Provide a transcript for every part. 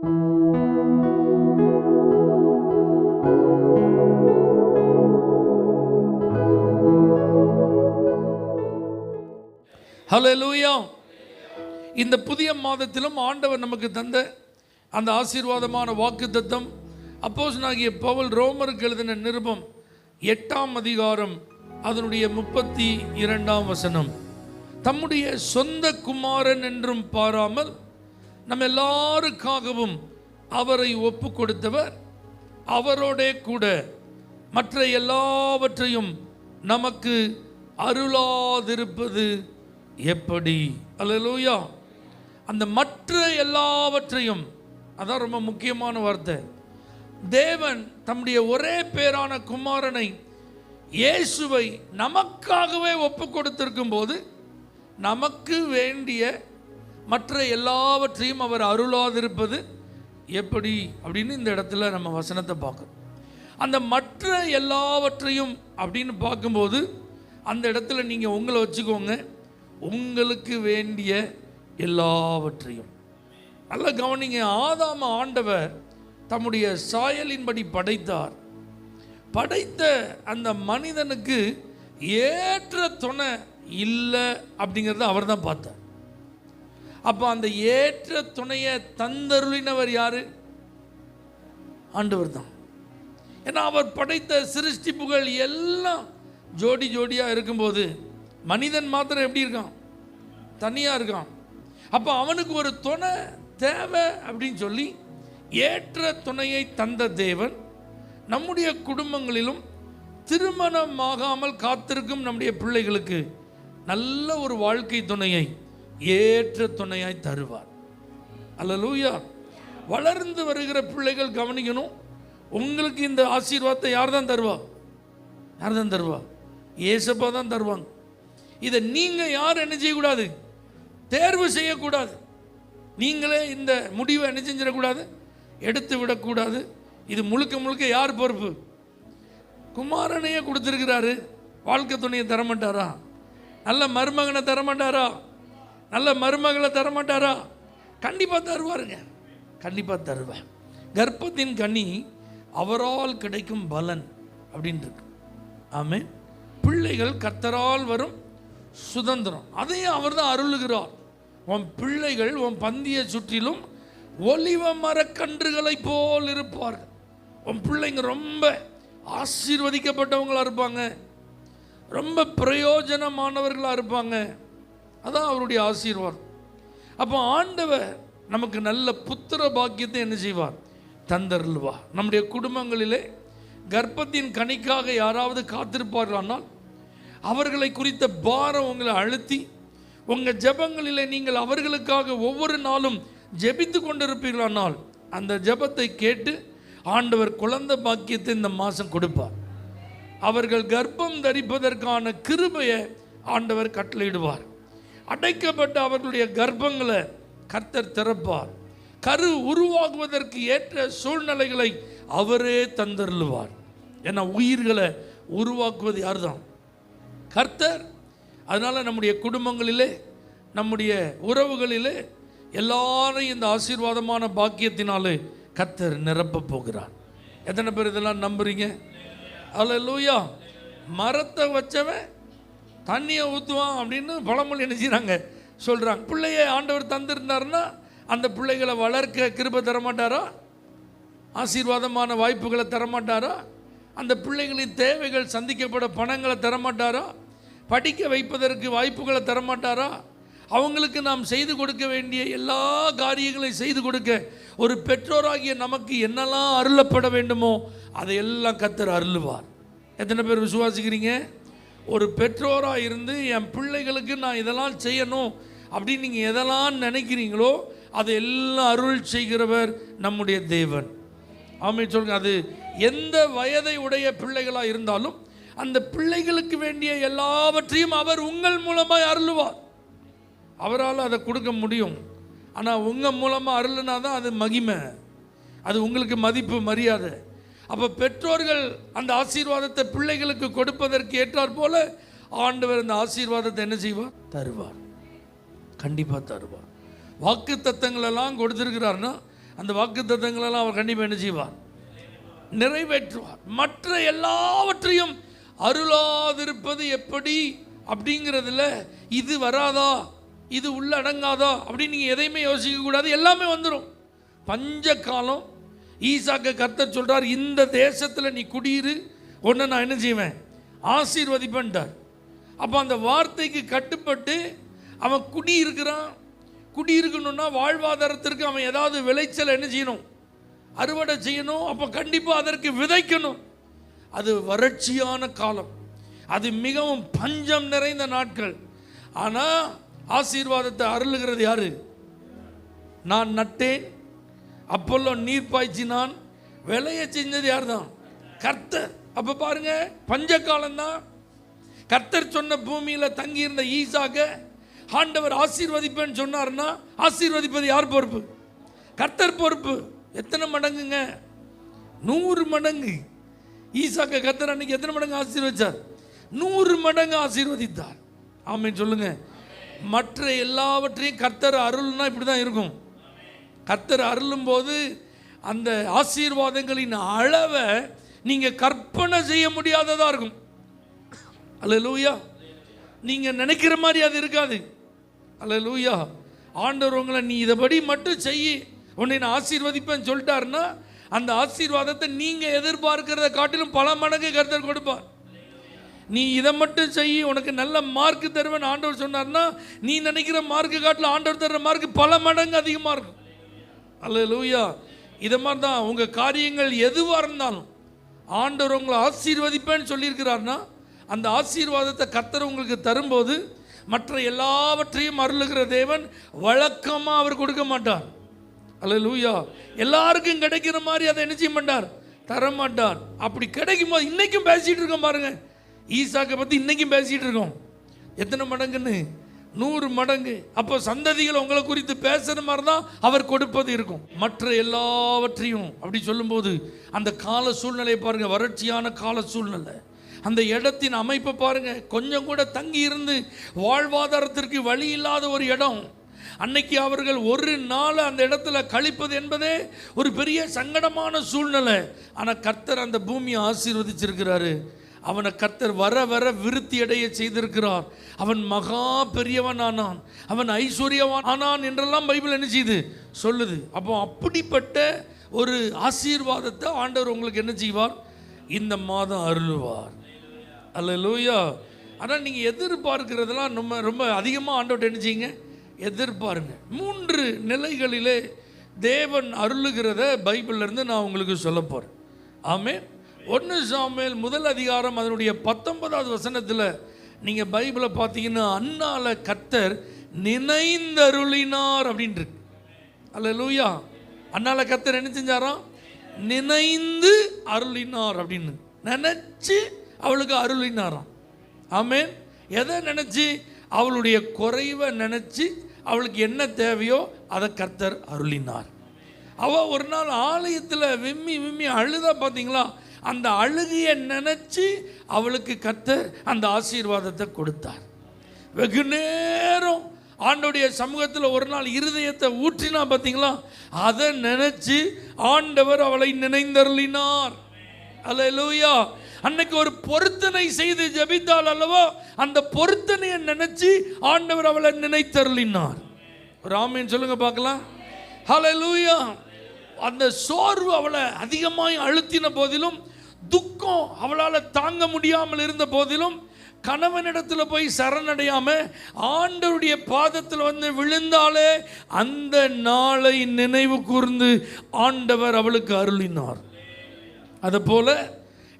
ஹல்லேலூயா. இந்த புதிய மாதத்திலும் ஆண்டவர் நமக்கு தந்த அந்த ஆசீர்வாதமான வாக்குத்தத்தம் அப்போஸ்தலனாகிய பவுல் ரோமருக்கு எழுதின நிருபம் 8ஆம் அதிகாரம் அதனுடைய 32ஆம் வசனம். தம்முடைய சொந்த குமாரன் என்றும் பாராமல் நம்ம எல்லாருக்காகவும் அவரை ஒப்பு கொடுத்தவர் அவரோடே கூட மற்ற எல்லாவற்றையும் நமக்கு அருளாதிருப்பது எப்படி? அல்லேலூயா. அந்த மற்ற எல்லாவற்றையும், அதான் ரொம்ப முக்கியமான வார்த்தை. தேவன் தம்முடைய ஒரே பேரான குமாரனை இயேசுவை நமக்காகவே ஒப்பு கொடுத்திருக்கும் போது நமக்கு வேண்டிய மற்ற எல்லாவற்றையும் அவர் அருளாதிருப்பது எப்படி அப்படின்னு இந்த இடத்துல நம்ம வசனத்தை பார்க்கணும். அந்த மற்ற எல்லாவற்றையும் அப்படின்னு பார்க்கும்போது அந்த இடத்துல நீங்கள் உங்களை வச்சுக்கோங்க, உங்களுக்கு வேண்டிய எல்லாவற்றையும். நல்லா கவனிங்க. ஆதாம ஆண்டவர் தம்முடைய சாயலின்படி படைத்தார். படைத்த அந்த மனிதனுக்கு ஏற்ற துணை இல்லை அப்படிங்கிறத அவர் தான் பார்த்தார். அப்போ அந்த ஏற்ற துணையை தந்தருளினவர் யாரு? ஆண்டவர் தான். ஏன்னா அவர் படைத்த சிருஷ்டிப்புகள் எல்லாம் ஜோடி ஜோடியாக இருக்கும்போது மனிதன் மாத்திரம் எப்படி இருக்கான்? தனியாக இருக்கான். அப்போ அவனுக்கு ஒரு துணை தேவை அப்படின்னு சொல்லி ஏற்ற துணையை தந்த தேவன் நம்முடைய குடும்பங்களிலும் திருமணமாகாமல் காத்திருக்கும் நம்முடைய பிள்ளைகளுக்கு நல்ல ஒரு வாழ்க்கை துணையை ஏற்ற துணையாய் தருவார். அல்லேலூயா. வளர்ந்து வருகிற பிள்ளைகள் கவனிக்கணும், உங்களுக்கு இந்த ஆசீர்வாதத்தை யார் தான் தருவா? யார் தான் தருவா? இயேசுப்பா தான் தருவாங்க. இதை நீங்கள் யார் என்ன செய்யக்கூடாது? தேர்வு செய்யக்கூடாது. நீங்களே இந்த முடிவை என்ன செஞ்சிடக்கூடாது? எடுத்து விடக்கூடாது. இது முழுக்க முழுக்க யார் பொறுப்பு? குமாரனையே கொடுத்துருக்கிறாரு. வாழ்க்கை துணையை தரமாட்டாரா? நல்ல மருமகனை தரமாட்டாரா? நல்ல மருமகளை தரமாட்டாரா? கண்டிப்பாக தருவாருங்க, கண்டிப்பாக தருவேன். கர்ப்பத்தின் கனி அவரால் கிடைக்கும் பலன் அப்படின்னு இருக்கு. ஆமென். பிள்ளைகள் கர்த்தரால் வரும் சுதந்திரம், அதையும் அவர் தான் அருளுகிறார். உன் பிள்ளைகள் உன் பந்தியை சுற்றிலும் ஒலிவ மரக்கன்றுகளை போல் இருப்பார்கள். உன் பிள்ளைங்க ரொம்ப ஆசீர்வதிக்கப்பட்டவங்களாக இருப்பாங்க, ரொம்ப பிரயோஜனமானவர்களாக இருப்பாங்க. அதான் அவருடைய ஆசீர்வாதம். அப்போ ஆண்டவர் நமக்கு நல்ல புத்திர பாக்கியத்தை என்ன செய்வார்? தந்தருள்வா. நம்முடைய குடும்பங்களிலே கர்ப்பத்தின் கனிக்காக யாராவது காத்திருப்பார்களானால் அவர்களை குறித்த பாரம் உங்களை அழுத்தி உங்கள் ஜெபங்களிலே நீங்கள் அவர்களுக்காக ஒவ்வொரு நாளும் ஜெபித்து கொண்டிருப்பீர்களானால் அந்த ஜெபத்தை கேட்டு ஆண்டவர் குழந்தை பாக்கியத்தை இந்த மாதம் கொடுப்பார். அவர்கள் கர்ப்பம் தரிப்பதற்கான கிருபையை ஆண்டவர் கட்டளையிடுவார். அடைக்கப்பட்ட அவர்களுடைய கர்ப்பங்களை கர்த்தர் திறப்பார். கரு உருவாகுவதற்கு ஏற்ற சூழ்நிலைகளை அவரே தந்தருளுவார். ஏன்னா உயிர்களை உருவாக்குவது யார் தான்? கர்த்தர். அதனால் நம்முடைய குடும்பங்களிலே நம்முடைய உறவுகளிலே எல்லாரையும் இந்த ஆசீர்வாதமான பாக்கியத்தினாலே கர்த்தர் நிரப்ப போகிறார். எத்தனை பேர் இதெல்லாம் நம்புறீங்க? அல்லேலூயா. மரத்தை வச்சவன் தண்ணியை ஊற்றுவான் அப்படின்னு பழமொழி என்ன செய்கிறாங்க? சொல்கிறாங்க. பிள்ளையை ஆண்டவர் தந்திருந்தாருன்னா அந்த பிள்ளைகளை வளர்க்க கிருபை தரமாட்டாரா? ஆசீர்வாதமான வாய்ப்புகளை தரமாட்டாரா? அந்த பிள்ளைகளின் தேவைகள் சந்திக்கப்பட பணங்களை தரமாட்டாரா? படிக்க வைப்பதற்கு வாய்ப்புகளை தரமாட்டாரா? அவங்களுக்கு நாம் செய்து கொடுக்க வேண்டிய எல்லா காரியங்களையும் செய்து கொடுக்க ஒரு பெற்றோராகிய நமக்கு என்னெல்லாம் அருளப்பட வேண்டுமோ அதையெல்லாம் கர்த்தர் அருளுவார். எத்தனை பேர் விசுவாசிக்கிறீங்க? ஒரு பெற்றோராக இருந்து என் பிள்ளைகளுக்கு நான் இதெல்லாம் செய்யணும் அப்படின்னு நீங்கள் எதெல்லாம் நினைக்கிறீங்களோ அதை எல்லாம் அருள் செய்கிறவர் நம்முடைய தேவன். ஆமென் சொல்லுங்க. அது எந்த வயதை உடைய பிள்ளைகளாக இருந்தாலும் அந்த பிள்ளைகளுக்கு வேண்டிய எல்லாவற்றையும் அவர் உங்கள் மூலமாக அருளுவார். அவரால் அதை கொடுக்க முடியும். ஆனால் உங்கள் மூலமாக அருளுனா தான் அது மகிமை, அது உங்களுக்கு மதிப்பு மரியாதை. அப்போ பெற்றோர்கள் அந்த ஆசீர்வாதத்தை பிள்ளைகளுக்கு கொடுப்பதற்கு ஏற்றார் போல ஆண்டவர் அந்த ஆசீர்வாதத்தை என்ன செய்வார்? தருவார். கண்டிப்பாக தருவார். வாக்கு தத்தங்களெல்லாம் கொடுத்துருக்கிறார்னா அந்த வாக்குத்தத்தங்களெல்லாம் அவர் கண்டிப்பாக என்ன செய்வார்? நிறைவேற்றுவார். மற்ற எல்லாவற்றையும் அருளாதிருப்பது எப்படி அப்படிங்கிறதுல இது வராதா, இது உள்ள அடங்காதா அப்படின்னு நீங்கள் எதையுமே யோசிக்க கூடாது. எல்லாமே வந்துடும். பஞ்ச காலம் ஈசாக்க கர்த்தர் சொல்கிறார், இந்த தேசத்தில் நீ குடியிரு, ஒன்று நான் என்ன செய்வேன்? ஆசீர்வதிப்பேன்ட்டார். அப்போ அந்த வார்த்தைக்கு கட்டுப்பட்டு அவன் குடியிருக்கிறான். குடியிருக்கணும்னா வாழ்வாதாரத்திற்கு அவன் ஏதாவது விளைச்சல் என்ன செய்யணும்? அறுவடை செய்யணும். அப்போ கண்டிப்பாக அதற்கு விதைக்கணும். அது வறட்சியான காலம், அது மிகவும் பஞ்சம் நிறைந்த நாட்கள். ஆனால் ஆசீர்வாதத்தை அருளுகிறது யாரு? நான் நட்டேன், அப்பல்லோ நீர் பாய்ச்சினான், விளைய செஞ்சது யார் தான்? கர்த்தர். அப்போ பாருங்க, பஞ்ச காலம்தான். கர்த்தர் சொன்ன பூமியில் தங்கி இருந்த ஈசாக்க ஆண்டவர் ஆசீர்வதிப்பேன்னு சொன்னார்னா ஆசீர்வதிப்பது யார் பொறுப்பு? கர்த்தர் பொறுப்பு. எத்தனை மடங்குங்க? 100 மடங்கு. ஈசாக்க கர்த்தர் அன்னைக்கு எத்தனை மடங்கு ஆசீர்வதிச்சார்? 100 மடங்கு ஆசீர்வதித்தார். ஆமென் சொல்லுங்க. மற்ற எல்லாவற்றையும் கர்த்தர் அருள்னா இப்படி தான் இருக்கும். கர்த்தர் அருளும் போது அந்த ஆசீர்வாதங்களின் அளவை நீங்கள் கற்பனை செய்ய முடியாததா இருக்கும். அல்லேலூயா. நீங்கள் நினைக்கிற மாதிரி அது இருக்காது. அல்லேலூயா. ஆண்டவர் உங்களை நீ இதைப்படி மட்டும் செய்யி, உன்னை நான் ஆசீர்வதிப்பேன்னு சொல்லிட்டாருன்னா அந்த ஆசீர்வாதத்தை நீங்கள் எதிர்பார்க்கிறத காட்டிலும் பல மடங்கு கர்த்தர் கொடுப்பார். நீ இதை மட்டும் செய்யி, உனக்கு நல்ல மார்க் தருவேன் ஆண்டவர் சொன்னார்னா நீ நினைக்கிற மார்க்கு காட்டிலும் ஆண்டவர் தர்ற மார்க்கு பல மடங்கு அதிகமாக இருக்கும். அல்லேலூயா. இதை மாதிரி தான் உங்கள் காரியங்கள் எதுவாக இருந்தாலும் ஆண்டவர் உங்களை ஆசீர்வதிப்பேன்னு சொல்லியிருக்கிறார்னா அந்த ஆசீர்வாதத்தை கர்த்தர் உங்களுக்கு தரும்போது மற்ற எல்லாவற்றையும் அருளுகிற தேவன் வழக்கமாக அவர் கொடுக்க மாட்டார். அல்லேலூயா. எல்லாருக்கும் கிடைக்கிற மாதிரி அதை என்ன செய்ய மாட்டார்? தர மாட்டார். அப்படி கிடைக்கும் போது இன்னைக்கும் பேசிகிட்டு இருக்கோம் பாருங்க. ஈசாக்கை பற்றி இன்னைக்கும் பேசிகிட்டு இருக்கோம். எத்தனை மடங்குன்னு? 100 மடங்கு. அப்போ சந்ததிகள் உங்களை குறித்து பேசுகிற மாதிரி தான் அவர் கொடுப்பது இருக்கும். மற்ற எல்லாவற்றையும் அப்படி சொல்லும்போது அந்த கால சூழ்நிலையை பாருங்க, வறட்சியான கால சூழ்நிலை. அந்த இடத்தின் அமைப்பை பாருங்க, கொஞ்சம் கூட தங்கி இருந்து வாழ்வாதாரத்திற்கு வழி இல்லாத ஒரு இடம். அன்னைக்கு அவர்கள் ஒரு நாள் அந்த இடத்துல கழிப்பது என்பதே ஒரு பெரிய சங்கடமான சூழ்நிலை. ஆனால் கர்த்தர் அந்த பூமியை ஆசீர்வதிச்சிருக்கிறாரு. அவனை கர்த்தர் வர வர விருத்தி அடைய செய்திருக்கிறார். அவன் மகா பெரியவன் ஆனான், அவன் ஐஸ்வர்யவான் ஆனான் என்றெல்லாம் பைபிள் என்ன செய்யுது? சொல்லுது. அப்போ அப்படிப்பட்ட ஒரு ஆசீர்வாதத்தை ஆண்டவர் உங்களுக்கு என்ன செய்வார்? இந்த மாதம் அருள்வார். அல்லேலூயா. ஆனால் நீங்கள் எதிர்பார்க்கிறதெல்லாம் ரொம்ப ரொம்ப அதிகமாக ஆண்டவர்கிட்ட என்ன செய்யுங்க? எதிர்பாருங்க. 3 நிலைகளிலே தேவன் அருளுகிறத பைபிள்லேருந்து நான் உங்களுக்கு சொல்ல போகிறேன். ஆமென். 1 சாமுவேல் 1 அதிகாரம் அதனுடைய 19வது வசனத்தில் நீங்கள் பைபிளை பார்த்தீங்கன்னா அன்னால கர்த்தர் நினைந்தருளினார் அப்படின்ட்டு. அல்லேலூயா. அன்னால கர்த்தர் என்ன செஞ்சாராம்? நினைந்து அருளினார் அப்படின்னு நினச்சி அவளுக்கு அருளினாராம். ஆமென். எதை நினச்சி? அவளுடைய குறைவை நினச்சி அவளுக்கு என்ன தேவையோ அதை கர்த்தர் அருளினார். அவள் ஒரு நாள் ஆலயத்தில் விம்மி விம்மி அழுதா பார்த்தீங்களா? அந்த அழுகையை நினச்சி அவளுக்கு கர்த்தர் அந்த ஆசீர்வாதத்தை கொடுத்தார். வெகு நேரம் ஆண்டவருடைய சமூகத்தில் ஒரு நாள் இருதயத்தை ஊற்றினா பார்த்தீங்களா? அதை நினச்சி ஆண்டவர் அவளை நினைந்தருளினார். அல்லேலூயா. அன்னைக்கு ஒரு பொருத்தனை செய்து ஜெபித்தாள் அல்லவா? அந்த பொருத்தனையை நினைச்சு ஆண்டவர் அவளை நினைத்தருளினார். ஒரு ஆமென் சொல்லுங்க பார்க்கலாம். ஹல்லேலூயா. அந்த சோர்வு அவளை அதிகமாய் அழுத்தின போதிலும், துக்கம் அவளால் தாங்க முடியாமல் இருந்த போதிலும், கணவனிடத்தில் போய் சரணடையாம ஆண்டவருடைய பாதத்தில் வந்து விழுந்தாலே அந்த நாளை நினைவு கூர்ந்து ஆண்டவர் அவளுக்கு அருளினார். அதுபோல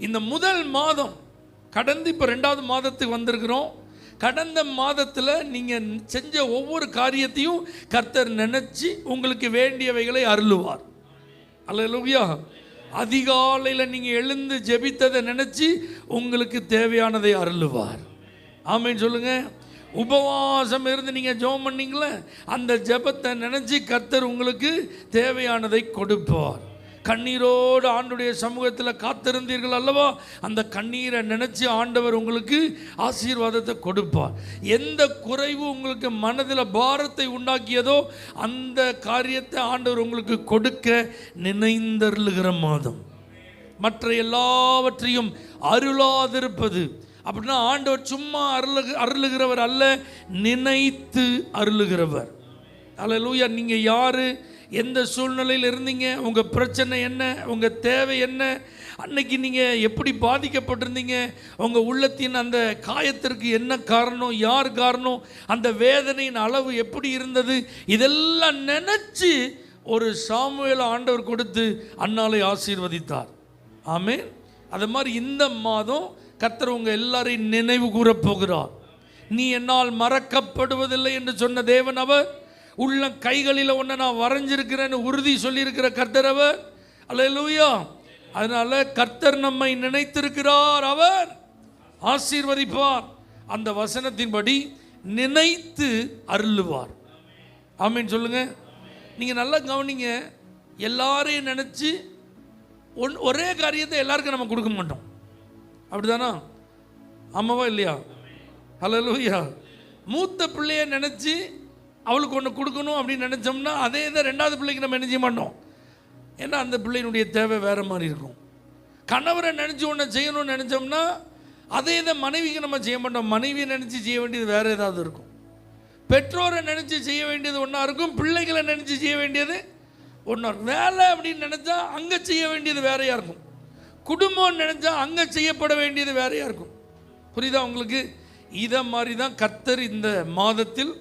இந்த முதல் மாதம் கடந்து இப்போ 2வது மாதத்துக்கு வந்திருக்கிறோம். கடந்த மாதத்தில் நீங்கள் செஞ்ச ஒவ்வொரு காரியத்தையும் கர்த்தர் நினச்சி உங்களுக்கு வேண்டியவைகளை அருளுவார். அல்லேலூயா. அதிகாலையில் நீங்கள் எழுந்து ஜெபித்ததை நினச்சி உங்களுக்கு தேவையானதை அருளுவார். ஆமென் சொல்லுங்க. உபவாசம் இருந்து நீங்கள் ஜெபம் பண்ணீங்களே, அந்த ஜெபத்தை நினச்சி கர்த்தர் உங்களுக்கு தேவையானதை கொடுப்பார். கண்ணீரோடு ஆண்டுடைய சமூகத்தில் காத்திருந்தீர்கள் அல்லவா? அந்த கண்ணீரை நினச்சி ஆண்டவர் உங்களுக்கு ஆசீர்வாதத்தை கொடுப்பார். எந்த குறைவு உங்களுக்கு மனதில் பாரத்தை உண்டாக்கியதோ அந்த காரியத்தை ஆண்டவர் உங்களுக்கு கொடுக்க நினைந்தருளுகிற மாதம். மற்ற எல்லாவற்றையும் அருளாதிருப்பது அப்படின்னா ஆண்டவர் சும்மா அருளுகிறவர் அல்ல, நினைத்து அருளுகிறவர். அல்லேலூயா. நீங்கள் யார், எந்த சூழ்நிலையில் இருந்தீங்க, உங்கள் பிரச்சனை என்ன, உங்கள் தேவை என்ன, அன்னைக்கு நீங்கள் எப்படி பாதிக்கப்பட்டிருந்தீங்க, உங்கள் உள்ளத்தின் அந்த காயத்திற்கு என்ன காரணம், யார் காரணம், அந்த வேதனையின் அளவு எப்படி இருந்தது, இதெல்லாம் நினச்சி ஒரு சாமுவேல் ஆண்டவர் கொடுத்து அன்னாலை ஆசீர்வதித்தார். ஆமென். அது மாதிரி இந்த மாதம் கர்த்தர் உங்கள் எல்லாரையும் நினைவு கூறப் போகிறார். நீ என்னால் மறக்கப்படுவதில்லை என்று சொன்ன தேவன் அவர். உள்ள கைகளில் ஒன்று நான் வரைஞ்சிருக்கிறேன்னு உறுதி சொல்லியிருக்கிற கர்த்தர் அவர். அல்லேலூயா. அதனால கர்த்தர் நம்மை நினைத்திருக்கிறார், அவர் ஆசீர்வதிப்பார். அந்த வசனத்தின்படி நினைத்து அருளுவார். ஆமென் சொல்லுங்க. நீங்கள் நல்லா கவனிங்க. எல்லாரையும் நினச்சி ஒரே காரியத்தை எல்லாருக்கும் நம்ம கொடுக்க மாட்டோம். அப்படிதானா? ஆமாவா இல்லையா? அல்லேலூயா. மூத்த பிள்ளைய நினச்சி அவளுக்கு ஒன்று கொடுக்கணும் அப்படின்னு நினச்சோம்னா அதே இதை ரெண்டாவது பிள்ளைக்கு நம்ம நினைச்ச மாட்டோம். ஏன்னா அந்த பிள்ளையினுடைய தேவை வேறு மாதிரி இருக்கும். கணவரை நினச்சி ஒன்று செய்யணும்னு நினச்சோம்னா அதே இதை மனைவிக்கு நம்ம செய்ய மாட்டோம். மனைவியை நினச்சி செய்ய வேண்டியது வேறு ஏதாவது இருக்கும். பெற்றோரை நினச்சி செய்ய வேண்டியது ஒன்றா இருக்கும், பிள்ளைகளை நினச்சி செய்ய வேண்டியது ஒன்றா இருக்கும். வேலை அப்படின்னு நினச்சா அங்கே செய்ய வேண்டியது வேறையாக இருக்கும். குடும்பம் நினச்சா அங்கே செய்யப்பட வேண்டியது வேறையாக இருக்கும். புரியுதா உங்களுக்கு? இதை மாதிரி தான் கர்த்தர் இந்த மாதத்தில்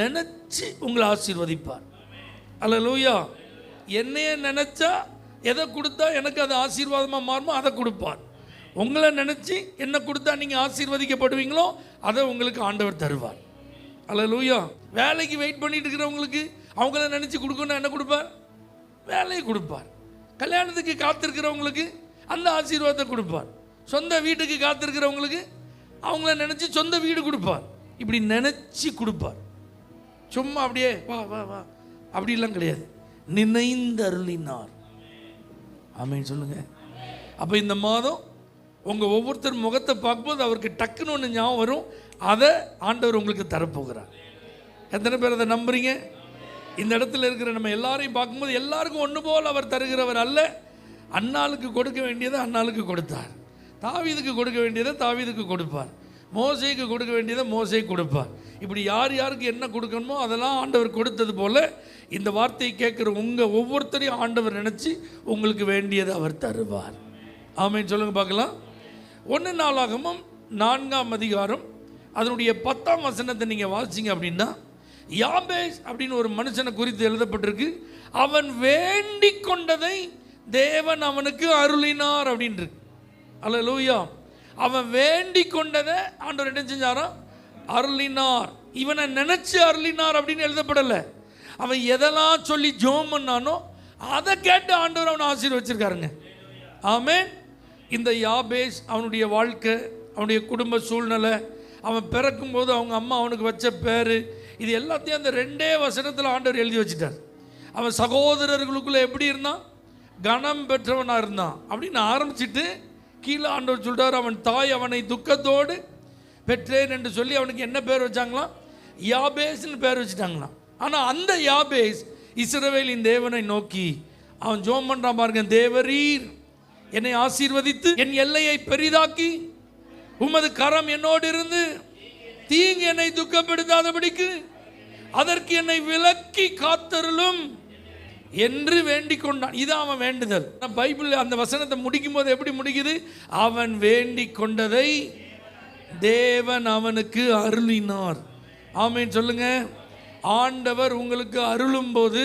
நினச்சி உங்களை ஆசீர்வதிப்பார். அல்லேலூயா. என்னைய நினச்சா எதை கொடுத்தா எனக்கு அது ஆசீர்வாதமாக மாறுமோ அதை கொடுப்பார். உங்களை நினச்சி என்ன கொடுத்தா நீங்கள் ஆசீர்வதிக்கப்படுவீங்களோ அதை உங்களுக்கு ஆண்டவர் தருவார். அல்லேலூயா. வேலைக்கு வெயிட் பண்ணிட்டு இருக்கிறவங்களுக்கு அவங்கள நினச்சி கொடுக்கணும், என்ன கொடுப்பார்? வேலையை கொடுப்பார். கல்யாணத்துக்கு காத்திருக்கிறவங்களுக்கு அந்த ஆசீர்வாதத்தை கொடுப்பார். சொந்த வீட்டுக்கு காத்திருக்கிறவங்களுக்கு அவங்கள நினச்சி சொந்த வீடு கொடுப்பார். இப்படி நினச்சி கொடுப்பார். சும்மா அப்படியே வா வா வா அப்படிலாம் கிடையாது. நினைந்து அருளினார். ஆமென் சொல்லுங்க. அப்போ இந்த மாதம் உங்கள் ஒவ்வொருத்தர் முகத்தை பார்க்கும்போது அவருக்கு டக்குன்னு ஒன்று ஞாபகம் வரும். அதை ஆண்டவர் உங்களுக்கு தரப்போகிறார். எத்தனை பேர் அதை நம்புறீங்க? இந்த இடத்துல இருக்கிற நம்ம எல்லாரையும் பார்க்கும்போது எல்லாருக்கும் ஒன்று போல் அவர் தருகிறவர் அல்ல. அன்னாளுக்கு கொடுக்க வேண்டியதை அன்னாளுக்கு கொடுத்தார். தாவீதுக்கு கொடுக்க வேண்டியதை தாவீதுக்கு கொடுப்பார். மோசேக்கு கொடுக்க வேண்டியதை மோசேக்கு கொடுப்பார். இப்படி யார் யாருக்கு என்ன கொடுக்கணுமோ அதெல்லாம் ஆண்டவர் கொடுத்தது போல் இந்த வார்த்தையை கேட்குற உங்கள் ஒவ்வொருத்தரையும் ஆண்டவர் நினச்சி உங்களுக்கு வேண்டியதை அவர் தருவார். ஆமென் சொல்லுங்க பார்க்கலாம். 1 நாளாகமம் 4ஆம் அதிகாரம் அதனுடைய 10ஆம் வசனத்தை நீங்கள் வாசிங்க அப்படின்னா, யாபேஸ் அப்படின்னு ஒரு மனுஷனை குறித்து எழுதப்பட்டிருக்கு. அவன் வேண்டிக் கொண்டதை தேவன் அவனுக்கு அருளினார் அப்படின்ட்டு. அல்லேலூயா. அவன் வேண்டிக் கொண்டதை ஆண்டவர் என்ன செஞ்சாராம்? அருளினார். இவனை நினைச்சு அருளினார் அப்படின்னு எழுதப்படலை. அவன் எதெல்லாம் சொல்லி ஜெபம் பண்ணானோ அதை கேட்டு ஆண்டவர் அவனை ஆசீர்வச்சிருக்காருங்க. ஆமென். இந்த யாபேஸ் அவனுடைய வாழ்க்கை, அவனுடைய குடும்ப சூழ்நிலை, அவன் பிறக்கும்போது அவங்க அம்மா அவனுக்கு வச்ச பேர், இது எல்லாத்தையும் அந்த 2 வசனத்தில் ஆண்டவர் எழுதி வச்சுட்டார். அவன் சகோதரர்களுக்குள்ளே எப்படி இருந்தான்? கனம் பெற்றவனாக இருந்தான் அப்படின்னு ஆரம்பிச்சுட்டு கீழே ஆண்டவர் சொல்கிறார், அவன் தாய் அவனை துக்கத்தோடு பெற்றேன் என்று சொல்லி அவனுக்கு என்ன பேர் வச்சாங்களாம்? யாபேஸ்ன்னு பேர் வச்சுட்டாங்களாம். ஆனால் அந்த யாபேஸ் இஸ்ரவேலின் தேவனை நோக்கி அவன் ஜெபம் பண்ணுறான் பாருங்க. தேவரீர் என்னை ஆசீர்வதித்து என் எல்லையை பெரிதாக்கி உமது கரம் என்னோடு இருந்து தீங்கு என்னை துக்கப்படுத்தாதபடிக்கு அதற்கு என்னை விலக்கி காத்தருளும் என்று வேண்டிக் கொண்டான். இது அவன் வேண்டுதல். பைபிள் அந்த வசனத்தை முடிக்கும் போது எப்படி முடிக்குது? அவன் வேண்டிக் கொண்டதை தேவன் அவனுக்கு அருளினார். ஆமென் சொல்லுங்க. ஆண்டவர் உங்களுக்கு அருளும் போது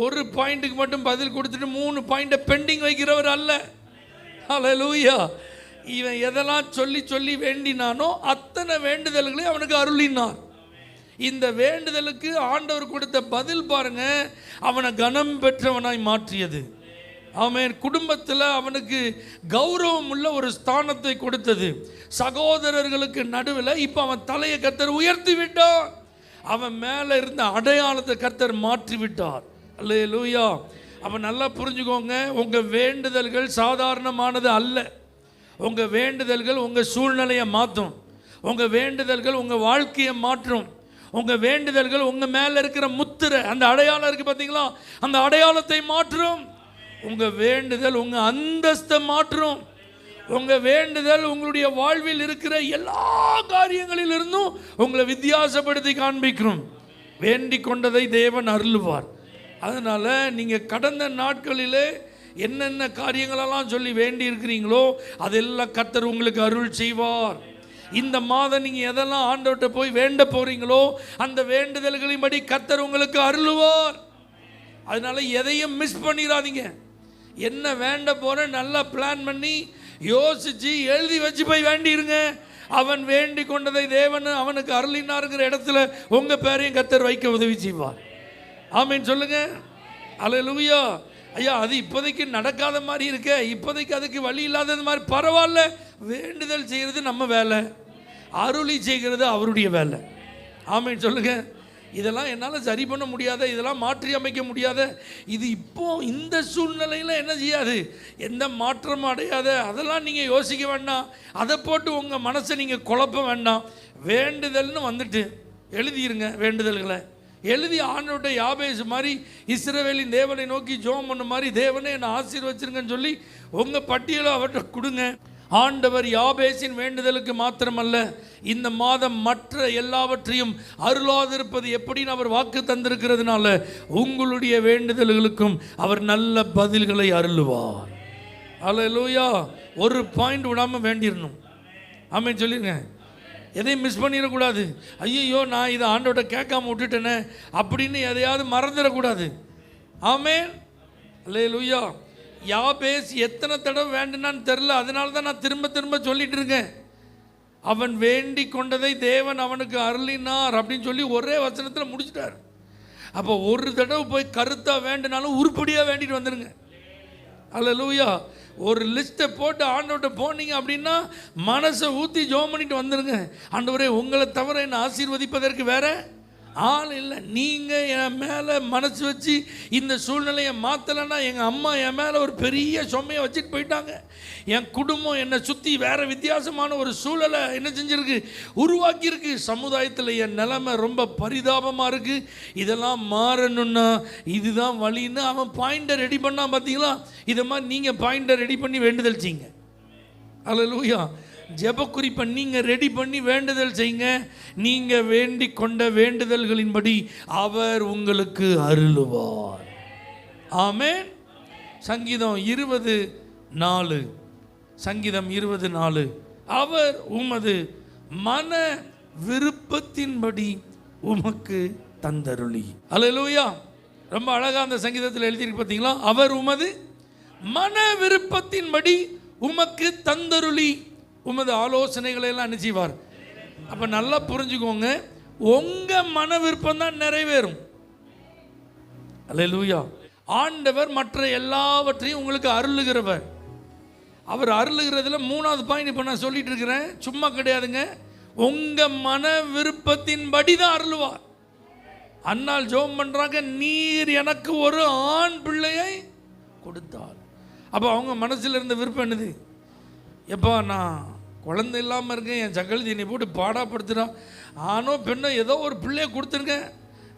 ஒரு பாயிண்ட்டுக்கு மட்டும் பதில் கொடுத்துட்டு 3 பாயிண்ட்டை பெண்டிங் வைக்கிறவர் அல்ல. ஹல்லேலூயா. இவன் எதெல்லாம் சொல்லி சொல்லி வேண்டினானோ அத்தனை வேண்டுதல்களையும் அவனுக்கு அருளினார். இந்த வேண்டுதலுக்கு ஆண்டவர் கொடுத்த பதில் பாருங்க, அவனை கனம் பெற்றவனாய் மாற்றியது. ஆமென். குடும்பத்தில் அவனுக்கு கௌரவம் உள்ள ஒரு ஸ்தானத்தை கொடுத்தது. சகோதரர்களுக்கு நடுவில் இப்போ அவன் தலையை கர்த்தர் உயர்த்தி விட்டார். அவன் மேலே இருந்த அடையாளத்தை கர்த்தர் மாற்றி விட்டார். அல்லேலூயா. அப்போ நல்லா புரிஞ்சுக்கோங்க, உங்கள் வேண்டுதல்கள் சாதாரணமானது அல்ல. உங்கள் வேண்டுதல்கள் உங்கள் சூழ்நிலையை மாற்றும். உங்கள் வேண்டுதல்கள் உங்கள் வாழ்க்கையை மாற்றும். உங்கள் வேண்டுதல்கள் உங்கள் மேலே இருக்கிற முத்திரை, அந்த அடையாளம் இருக்குது பார்த்தீங்களா, அந்த அடையாளத்தை மாற்றும். உங்கள் வேண்டுதல் உங்கள் அந்தஸ்தை மாற்றும். உங்கள் வேண்டுதல் உங்களுடைய வாழ்வில் இருக்கிற எல்லா காரியங்களிலிருந்தும் உங்களை வித்தியாசப்படுத்தி காண்பிக்கும். வேண்டிக் கொண்டதை தேவன் அருளுவார். அதனால் நீங்கள் கடந்த நாட்களிலே என்னென்ன காரியங்களெல்லாம் சொல்லி வேண்டி இருக்கிறீங்களோ அதெல்லாம் கர்த்தர் உங்களுக்கு அருள் செய்வார். இந்த மாதம் நீங்கள் எதெல்லாம் ஆண்டவர்கிட்ட போய் வேண்ட போகிறீங்களோ அந்த வேண்டுதல்களின்படி கர்த்தர் உங்களுக்கு அருளுவார். அதனால் எதையும் மிஸ் பண்ணிடாதீங்க. என்ன வேண்ட போகிறேன் நல்லா பிளான் பண்ணி யோசித்து எழுதி வச்சு போய் வேண்டிடுங்க. அவன் வேண்டி கொண்டதை தேவன் அவனுக்கு அருளினாருங்கிற இடத்துல உங்கள் பேரையும் கர்த்தர் வைக்க உதவி செய்வார். ஆமீன் சொல்லுங்க. அல்லேலூயா. ஐயா, அது இப்போதைக்கு நடக்காத மாதிரி இருக்க, இப்போதைக்கு அதுக்கு வழி இல்லாதது மாதிரி, பரவாயில்ல. வேண்டுதல் செய்கிறது நம்ம வேலை, அருளி செய்கிறது அவருடைய வேலை. ஆமீன் சொல்லுங்க. இதெல்லாம் என்னால் சரி பண்ண முடியாத, இதெல்லாம் மாற்றி அமைக்க முடியாத, இது இப்போ இந்த சூழ்நிலையில் என்ன செய்யாது, எந்த மாற்றமும் அடையாத, அதெல்லாம் நீங்கள் யோசிக்க வேண்டாம். அதை போட்டு உங்கள் மனசை நீங்கள் குழப்ப வேண்டாம். வேண்டுதல்னு வந்துட்டு எழுதிருங்க. வேண்டுதல்களை எழுதி ஆண்டவர்கிட்ட யாபேஸ் மாதிரி இஸ்ரவேலின் தேவனை நோக்கி ஜெபம் பண்ண மாதிரி, தேவனே என்னை ஆசீர்வச்சிருங்கன்னு சொல்லி உங்கள் பட்டியலை அவர்கிட்ட கொடுங்க. ஆண்டவர் யாபேசின் வேண்டுதலுக்கு மாத்திரமல்ல, இந்த மாதம் மற்ற எல்லாவற்றையும் அருளாதிருப்பது எப்படின்னு அவர் வாக்கு தந்திருக்கிறதுனால உங்களுடைய வேண்டுதல்களுக்கும் அவர் நல்ல பதில்களை அருளுவார். அல்லேலூயா. ஒரு பாயிண்ட் விடாமல் வேண்டிடணும். ஆமென் சொல்லிருங்க. எதையும் மிஸ் பண்ணிடக்கூடாது. ஐயோ, நான் இதை ஆண்டவர்கிட்ட கேட்காம விட்டுட்டேனே அப்படின்னு எதையாவது மறந்துடக்கூடாது. ஆமென். அல்லேலூயா. யாபேஸ் எத்தனை தடவை வேண்டுனான்னு தெரில, அதனால தான் நான் திரும்ப திரும்ப சொல்லிட்டு இருக்கேன். அவன் வேண்டி கொண்டதை தேவன் அவனுக்கு அருளினார் அப்படின்னு சொல்லி ஒரே வசனத்தில் முடிச்சிட்டார். அப்போ ஒரு தடவை போய் கருத்தாக வேண்டினாலும் உருப்படியாக வேண்டிட்டு வந்துடுங்க. அல்லேலூயா. ஒரு லிஸ்ட்டை போட்டு ஆண்டவர்கிட்ட போனீங்க அப்படின்னா மனசை ஊற்றி ஜெபம் பண்ணிட்டு வந்துடுங்க. ஆண்டவரே, உங்களை தவிர என்னை ஆசீர்வதிப்பதற்கு வேற ஆள் இல்லை. நீங்கள் என் மேலே மனசு வச்சு இந்த சூழ்நிலையை மாற்றலைன்னா, எங்கள் அம்மா என் மேலே ஒரு பெரிய சுமையை வச்சுட்டு போயிட்டாங்க. என் குடும்பம் என்னை சுற்றி வேறு வித்தியாசமான ஒரு சூழலை என்ன செஞ்சுருக்கு, உருவாக்கியிருக்கு. சமுதாயத்தில் என் நிலைமை ரொம்ப பரிதாபமாக இருக்குது. இதெல்லாம் மாறணுன்னா இதுதான் வழின்னு அவன் பாயிண்டை ரெடி பண்ணான். பார்த்தீங்களா? இதை மாதிரி நீங்கள் பாயிண்டை ரெடி பண்ணி வேண்டுதல் செய்யுங்க. அல்லேலூயா. ஜெப குறிப்பை நீங்கள் ரெடி பண்ணி வேண்டுதல் செய்யுங்க. நீங்கள் வேண்டிக் கொண்ட வேண்டுதல்களின்படி அவர் உங்களுக்கு அருளுவார். ஆமென். சங்கீதம் 20:4. சங்கீதம் 20:4. அவர் உமது மன விருப்பத்தின்படி உமக்கு தந்தருளி. அல்லேலூயா. ரொம்ப அழகாக அந்த சங்கீதத்தில் எழுதியிருக்கு பார்த்தீங்களா? அவர் உமது மன விருப்பத்தின்படி உமக்கு தந்தருளி. உமது ஆலோசனைகளை எல்லாம் அனுப்பிச்சிவார். அப்போ நல்லா புரிஞ்சுக்கோங்க, உங்கள் மன விருப்பம் தான் நிறைவேறும். அல்லேலூயா. ஆண்டவர் மற்ற எல்லாவற்றையும் உங்களுக்கு அருளுகிறவர். அவர் அருளுகிறதுல 3வது பாயிண்ட் இப்போ நான் சொல்லிட்டு இருக்கிறேன், சும்மா கிடையாதுங்க. உங்கள் மன விருப்பத்தின்படி தான் அருளுவார். அன்னால் ஜெபம் பண்ணுறாங்க, நீர் எனக்கு ஒரு ஆண் பிள்ளையை கொடுத்தார். அப்போ அவங்க மனசில் இருந்த விருப்பம் என்னது? எப்போ நான் குழந்தை இல்லாமல் இருக்கேன், என் சகலதி என்னை போட்டு பாடாப்படுத்துகிறான், ஆனோ பெண்ணோ ஏதோ ஒரு பிள்ளையை கொடுத்துருக்கேன்,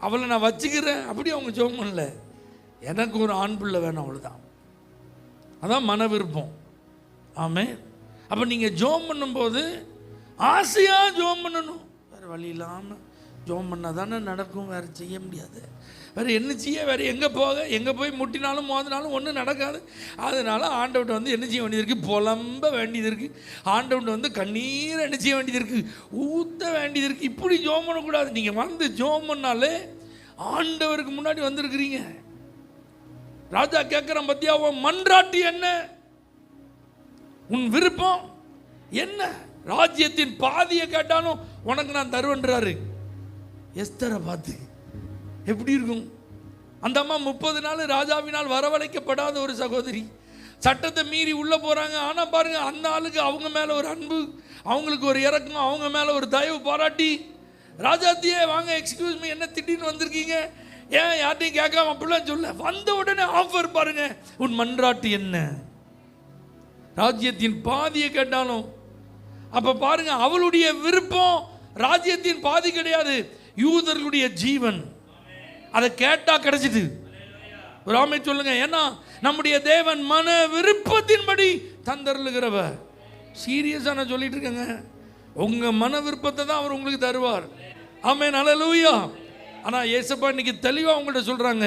அவளை நான் வச்சுக்கிறேன், அப்படி அவங்க ஜெபம் பண்ணல. எனக்கு ஒரு ஆண் பிள்ளை வேணும், அவ்வளோதான். அதான் மன விருப்பம். ஆமென். அப்போ நீங்கள் ஜெபம் பண்ணும்போது ஆசையாக ஜெபம் பண்ணணும். வேறு வழி இல்லாமல் ஜெபம் பண்ணால் தானே நடக்கும், வேறு செய்ய முடியாது. வேறு என்ன செய்ய, வேறு எங்கே போக, எங்கே போய் முட்டினாலும் மோதினாலும் ஒன்றும் நடக்காது. அதனால் ஆண்டவர்கிட்ட வந்து என்ன செய்ய வேண்டியது இருக்குது, புலம்ப வேண்டியது இருக்குது. ஆண்டவர்கிட்ட வந்து கண்ணீரை என்ன செய்ய வேண்டியது இருக்குது, ஊற்ற வேண்டியது இருக்குது. இப்படி ஜெபம் பண்ணக்கூடாது. நீங்கள் வந்து ஜெபம் பண்ணாலே ஆண்டவருக்கு முன்னாடி வந்திருக்கிறீங்க. ராஜா கேட்குறான், பத்தியா உன் மன்றாட்டு என்ன, உன் விருப்பம் என்ன? ராஜ்யத்தின் பாதியை கேட்டாலும் உனக்கு நான் தருவேன்றாரு. எஸ்தரை பார்த்து எப்படி இருக்கும்? அந்த அம்மா 30 நாள் ராஜாவினால் வரவழைக்கப்படாத ஒரு சகோதரி, சட்டத்தை மீறி உள்ளே போகிறாங்க. ஆனால் பாருங்கள், அந்த ஆளுக்கு அவங்க மேலே ஒரு அன்பு, அவங்களுக்கு ஒரு இறக்கம், அவங்க மேலே ஒரு தயவு பாராட்டி, ராஜாத்தியே வாங்க, எக்ஸ்கியூஸ் மீ, என்ன திடீர்னு வந்திருக்கீங்க, ஏன் யார்ட்டையும் கேட்காம அப்படிலாம் சொல்ல, வந்த உடனே ஆஃபர் பாருங்க. உன் மன்றாட்டு என்ன? ராஜ்யத்தின் பாதியை கேட்டாலும். அப்ப பாருங்க, அவளுடைய விருப்பம் ராஜ்யத்தின் பாதி கிடையாது, யூதர்களுடைய ஜீவன். அதை கேட்டா கிடைச்சிட்டு ஒரு ஆமை சொல்லுங்க. ஏன்னா நம்முடைய தேவன் மன விருப்பத்தின்படி தந்தருளுகிறவர். சீரியஸா நான் சொல்லிட்டு இருக்கேங்க, உங்க மன விருப்பத்தை தான் அவர் உங்களுக்கு தருவார். ஆமென், ஹல்லேலூயா. ஆனா இயேசுப்பா இன்னைக்கு தெளிவா உங்கள்ட்ட சொல்றாங்க,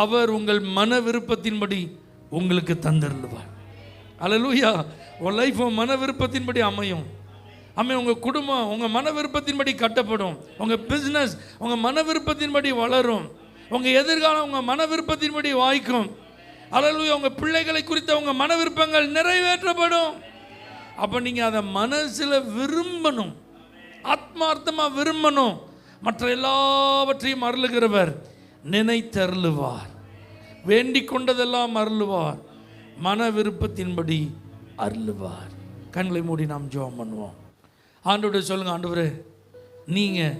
அவர் உங்கள் மன விருப்பத்தின்படி உங்களுக்கு தந்தருளுவார். ஹல்லேலூயா. உன் லைஃப் மன விருப்பத்தின்படி அமையும். உங்கள் குடும்பம் உங்கள் மன விருப்பத்தின்படி கட்டப்படும். உங்கள் பிஸ்னஸ் உங்கள் மன விருப்பத்தின்படி வளரும். உங்கள் எதிர்காலம் உங்கள் மன விருப்பத்தின்படி வாய்க்கும். ஹல்லேலூயா. உங்கள் பிள்ளைகளை குறித்த உங்கள் மன விருப்பங்கள் நிறைவேற்றப்படும். அப்போ நீங்கள் அதை மனசில் விரும்பணும், ஆத்மார்த்தமாக விரும்பணும். மற்ற எல்லாவற்றையும் அருளுகிறவர் நினைத்தருளுவார். வேண்டிக் கொண்டதெல்லாம் அருளுவார், மன விருப்பத்தின்படி அருளுவார். கண்களை மூடி நாம் ஜெபம் பண்ணுவோம். ஆண்டவரே சொல்லுங்க, ஆண்டவரே நீங்கள்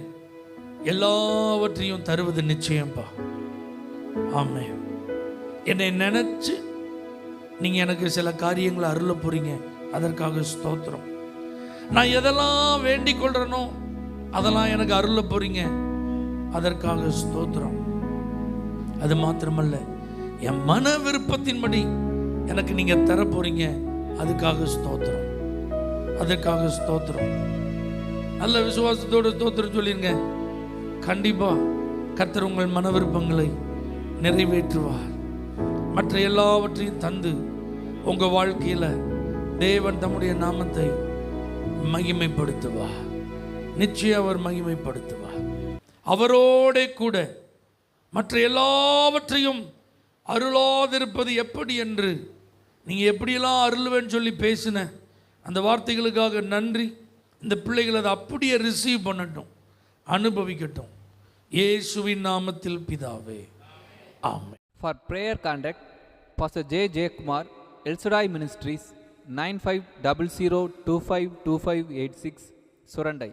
எல்லாவற்றையும் தருவது நிச்சயம்பா. ஆமென். என்னை நினச்சி நீங்கள் எனக்கு சில காரியங்களை அருள போகிறீங்க, அதற்காக ஸ்தோத்திரம். நான் எதெல்லாம் வேண்டிக் கொள்கிறேனோ அதெல்லாம் எனக்கு அருள போகிறீங்க, அதற்காக ஸ்தோத்திரம். அது மாத்திரமல்ல, என் மன விருப்பத்தின்படி எனக்கு நீங்கள் தர போகிறீங்க, அதுக்காக ஸ்தோத்திரம், அதற்காக ஸ்தோத்திரம். நல்ல விசுவாசத்தோடு ஸ்தோத்திரம் சொல்லிருங்க. கண்டிப்பா கர்த்தர் உங்கள் மன விருப்பங்களை நிறைவேற்றுவார். மற்ற எல்லாவற்றையும் தந்து உங்கள் வாழ்க்கையில் தேவன் தம்முடைய நாமத்தை மகிமைப்படுத்துவார். நிச்சயம் அவர் மகிமைப்படுத்துவார். அவரோட கூட மற்ற எல்லாவற்றையும் அருளாதிருப்பது எப்படி என்று நீங்கள் எப்படியெல்லாம் அருள்வேன்னு சொல்லி பேசின அந்த வார்த்தைகளுக்காக நன்றி. இந்த பிள்ளைகள் அதை அப்படியே ரிசீவ் பண்ணட்டும், அனுபவிக்கட்டும். இயேசுவின் நாமத்தில் பிதாவே, ஆமென். For prayer contact, Pastor J. J. Kumar, El Shaddai Ministries, 9500252586, Surandai.